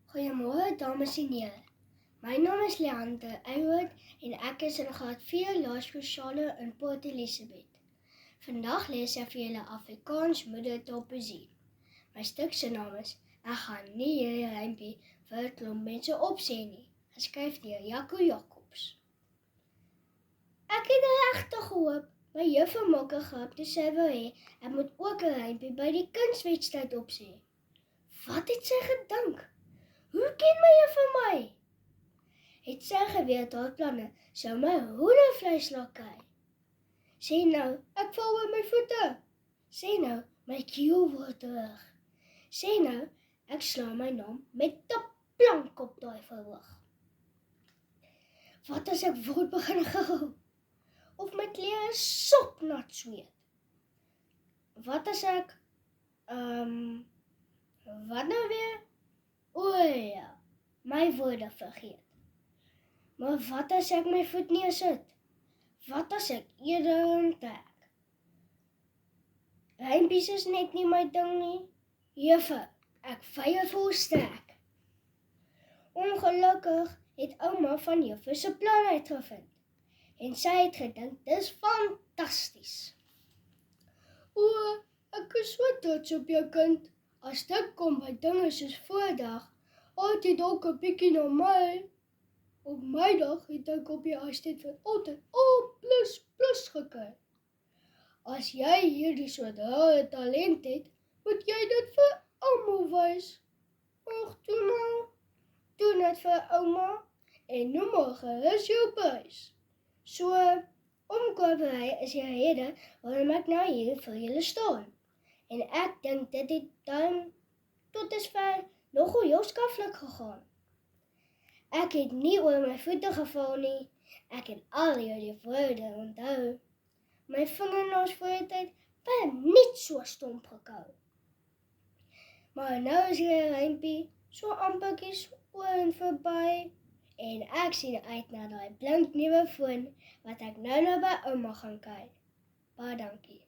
Goeiemôre dames en here. My naam is Leandre Eywood en ek is in graad 4 laerskoolskole in Port Elizabeth. Vandag lees ek vir julle Afrikaans moedertaal poesie. My stuk se naam is Ek gaan nie hierdie rympie vir 'n klomp mense opsê nie, geskryf deur Jaco Jacobs. Ek het regtig gehoop my juffrou maak 'n grap toe sy wou hê ek moet ook 'n rympie by die kunswedstryd opsê. Wat het sy gedink? Hoe ken my juffrou my? Het sy geweet haar planne sou my hoendervleis laat kry? Sê nou, ek val oor my voete. Sê nou, my keel word terug. Sê nou, ek slaan my naam met 'n plank op daai verhoog. Wat as ek word begin gehou? Of my klere sopnat sweet? Wat as ek, wat nou weer? O ja, my woorde vergeet. Maar wat as ek my voet neersit? Wat as ek eerder trek? Rympies is net nie my ding nie. Juffrou, ek veier volstrek. Ongelukkig het ouma van juffrou se plan uitgevind. En sy het gedink, dis fantasties. O, ek is so trots op jou kind. As dit kom by dinge soos voordag, het jy dalk 'n bietjie na my. Op my dag het ek op die afstand van altyd A++ gekry. As jy hierdie soort rare talent het, moet jy dit vir almal wys. Ag, doen dit vir ouma en noem haar gerus jou prys. So, omkopery is die rede waarom ek nou hier vir julle staan. En ek dink dit het dan tot dusver nogal heel skaflik gegaan. Ek het nie oor my voete geval nie. Ek het al hierdie woorde onthou. My vingernaels voor die tyd was net so stomp gekou. Maar nou is hierdie rympie so amperkies oor en verby. En ek sien uit na daai blink nuwe foon wat ek nou by ouma gaan kyk. Baie dankie.